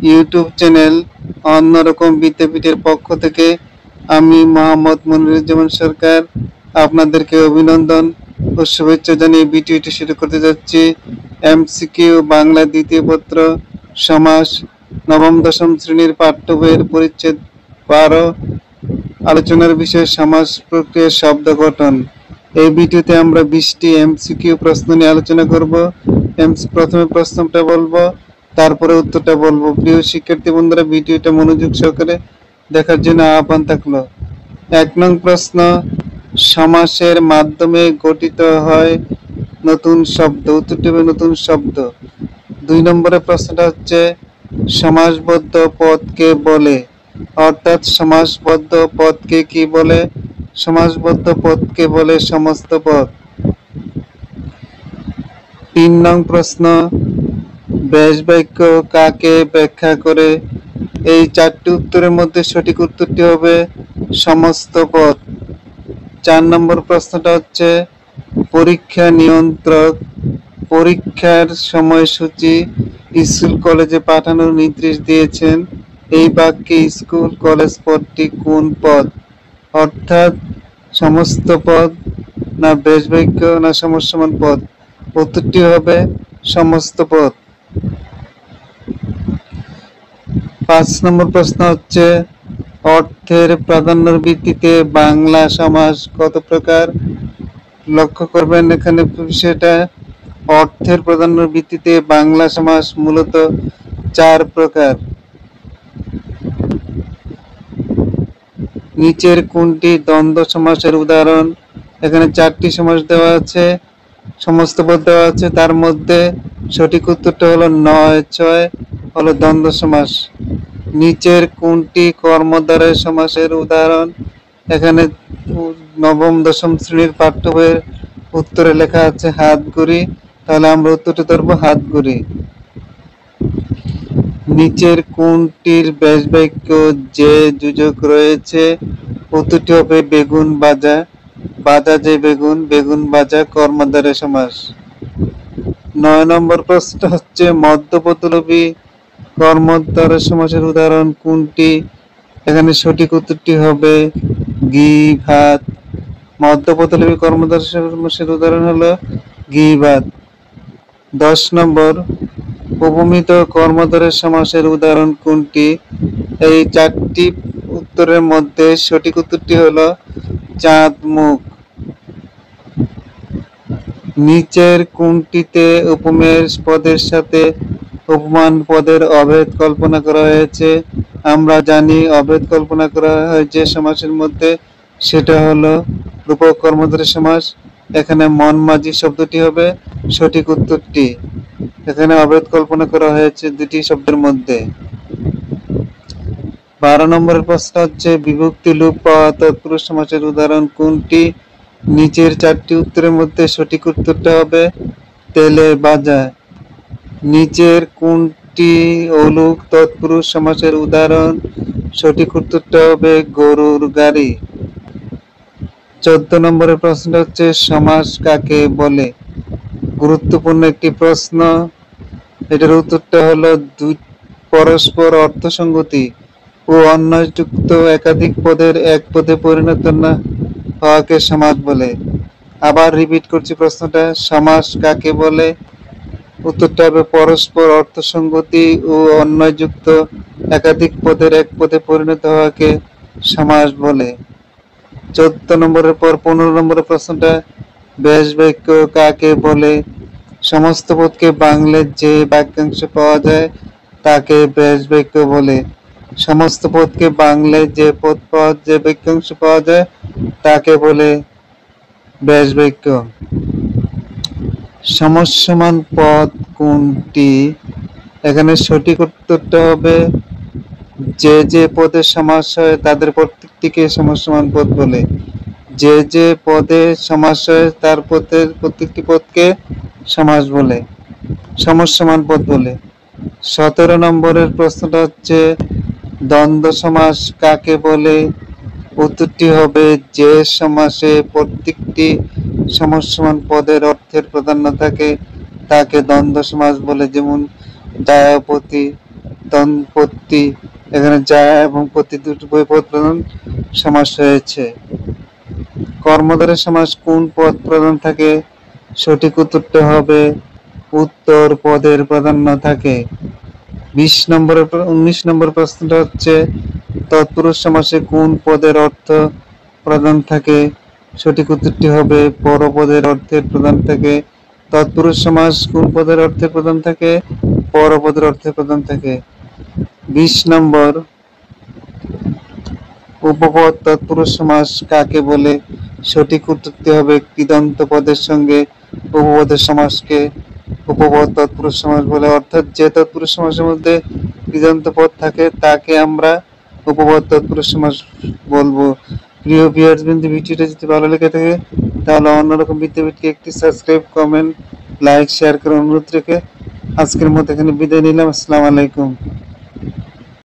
YouTube channel অন্যরকম বিদ্যাপীঠের পক্ষ থেকে আমি মোহাম্মদ মনিরুজ্জামান সরকার আপনাদেরকে অভিনন্দন ও শুভেচ্ছা জানিয়ে ভিডিওটি শুরু করতে যাচ্ছি। এমসিকিউ বাংলা দ্বিতীয় পত্র সমাস নবম দশম শ্রেণীর পাঠ্য বইয়ের পরিচ্ছেদ 12 আলোচনার বিষয় সমাস প্রক্রিয়া শব্দ গঠন। এই ভিডিওতে আমরা 20টি এমসিকিউ প্রশ্ন নিয়ে আলোচনা করব। প্রথমে প্রশ্নটা বলবো, তারপরে উত্তরটা বলবো। প্রিয় শিক্ষার্থী বন্ধুরা, ভিডিওটা মনোযোগ সহকারে দেখার জন্য আহ্বান থাকলো। 1 নং প্রশ্ন, সমাসের মাধ্যমে গঠিত হয় নতুন শব্দ। উত্তরটি হবে নতুন শব্দ। 2 নম্বরের প্রশ্নটা হচ্ছে সমাসবদ্ধ পদকে বলে, অর্থাৎ সমাসবদ্ধ পদকে কি বলে? সমাসবদ্ধ পদকে বলে সমস্ত পদ। 3 নং প্রশ্ন, ব্যাস বাক্য কাকে ব্যাখ্যা করে? এই 4টি উত্তরের মধ্যে সঠিক উত্তরটি হবে সমস্ত পদ। 4 নম্বর প্রশ্নটা হচ্ছে পরীক্ষা নিয়ন্ত্রক পরীক্ষার সময়সূচি স্কুল কলেজে পাঠানোর নির্দেশ দিয়েছেন। এই বাক্যে স্কুল কলেজ পদটি কোন পদ? অর্থাৎ সমস্ত পদ, না ব্যাস বাক্য, না সমসমান পদ? উত্তরটি হবে সমস্ত পদ। 5 নম্বর প্রশ্ন হচ্ছে অর্থের প্রাধান্যের ভিত্তিতে বাংলা সমাস কত প্রকার? লক্ষ্য করবেন এখানে বিষয়টা, অর্থের প্রাধান্যের ভিত্তিতে বাংলা সমাস মূলত 4 প্রকার। নিচের কোনটি দ্বন্দ্ব সমাসের উদাহরণ? এখানে 4টি সমাস দেওয়া আছে, সমস্ত পদ দেওয়া আছে, তার মধ্যে সঠিক উত্তরটা হলো 9-6 হলো দ্বন্দ্ব সমাস। নিচের কোনটি কর্মদ্বারয় সমাসের উদাহরণ? এখানে নবম দশম শ্রেণীর পাঠ্য বইয়ের উত্তরে লেখা আছে হাতগুড়ি, তাহলে আমরা উত্তরটি ধরব হাতগুড়ি। নিচের কোনটির ব্যাস বাক্য যে যোজক রয়েছে? উত্তরটি হবে বেগুন বাজা, বাজা যে বেগুন, বেগুন বাজা কর্মদ্বারয় সমাস। 9 নম্বর প্রশ্ন হচ্ছে মধ্যপদলোপী কর্মদ্বারয় সমাসের উদাহরণ কোনটি? এখানে সঠিক উত্তরটি হবে ঘি ভাত। মধ্যপদলোপী কর্মদ্বারয় সমাসের উদাহরণ হলো ঘি ভাত। 10 নম্বর উপমিত কর্মদ্বারয় সমাসের উদাহরণ কোনটি? এই 4টি উত্তরের মধ্যে সঠিক উত্তরটি হলো চাঁদ মুখ। নিচের কোনটিতে উপমেয় পদের সাথে উপমান পদের অভেদ কল্পনা করা হয়েছে? আমরা জানি অভেদ কল্পনা করা হয় যে সমাসের মধ্যে, সেটা হলো রূপক কর্মদ্বারয় সমাস। এখানে মন মাঝি শব্দটি হবে সঠিক উত্তরটি। এখানে অভেদ কল্পনা করা হয়েছে 2টি শব্দের মধ্যে। 12 নম্বরের প্রশ্ন হচ্ছে বিভক্তি লোপ পাওয়া তৎপুরুষ সমাসের উদাহরণ কোনটি? নিচের 4টি উত্তরের মধ্যে সঠিক উত্তরটা হবে তেলে ভাজা। নিচের কোনটি অলুক তৎপুরুষ সমাসের উদাহরণ? সঠিক উত্তরটা হবে গরুর গাড়ি। 14 নম্বরের প্রশ্নটা হচ্ছে সমাস কাকে বলে? গুরুত্বপূর্ণ একটি প্রশ্ন। এটার উত্তরটা হলো পরস্পর অর্থসঙ্গতি ও অন্বয়যুক্ত একাধিক পদের এক পদে পরিণত না হওয়াকে সমাস বলে। আবার রিপিট করছি প্রশ্নটা, সমাস কাকে বলে? উত্তরটা হবে পরস্পর অর্থসঙ্গতি ও অন্বয়যুক্ত একাধিক পদের এক পদে পরিণত হওয়াকে সমাস বলে। 14 নম্বরের পর 15 নম্বরের প্রশ্নটা ব্যাস বাক্য কাকে বলে? সমস্ত পদকে বাংলে যে বাক্যাংশ পাওয়া যায় তাকে ব্যাস বাক্য বলে। সমস্ত পদকে বাংলে যে বাক্যাংশ পাওয়া যায় তাকে বলে ব্যাস বাক্য। সমসমান পদ কোনটি? এখানে সঠিক উত্তরটা হবে যে যে পদে সমাস হয় তাদের প্রত্যেকটিকে সমসমান পদ বলে। যে যে পদে সমাস হয় তার পদের প্রত্যেকটি পদকে সমাস বলে, সমসমান পদ বলে। 17 নম্বরের প্রশ্নটা হচ্ছে দ্বন্দ্ব সমাস কাকে বলে? উত্তরটি হবে যে সমাসে প্রত্যেকটি সমসমান পদের অর্থের প্রাধান্য থাকে তাকে দ্বন্দ্ব সমাস বলে। যেমন দায়াপতি, দম্পতি, এখানে যা এবং প্রতি দুটি পদ প্রধান সমাস রয়েছে। কর্মধারয় সমাস কোন পদ প্রধান থাকে? সঠিক উত্তরটা হবে উত্তর পদের প্রাধান্য থাকে। 19 নম্বর প্রশ্নটা হচ্ছে তৎপুরুষ সমাসে কোন পদের অর্থ প্রধান থাকে? সঠিক উত্তরটি হবে পরপদের অর্থের প্রধান থাকে। তৎপুরুষ সমাস কোন পদের অর্থের প্রধান থাকে? পরপদের অর্থের প্রধান থাকে। 20 নম্বর উপপদ তৎপুরুষ সমাস কাকে বলে? সঠিক উত্তরটি হবে কৃদন্ত পদের সঙ্গে উপপদের সমাসকে উপপদ তৎপুরুষ সমাস বলে। অর্থাৎ যে তৎপুরুষ সমাসের মধ্যে কৃদন্ত পদ থাকে তাকে আমরা উপপদ তৎপুরুষ সমাস বলবো। প্রিয় ভিউয়ার্স বৃন্দ, ভিডিওটা যদি ভালো লেগে থাকে তাহলে অন্যরকম বিদ্যাপীঠকে একটি সাবস্ক্রাইব, কমেন্ট, লাইক, শেয়ার করে অনুরোধ রেখে আজকের মতো এখানে বিদায় নিলাম। আসসালামু আলাইকুম।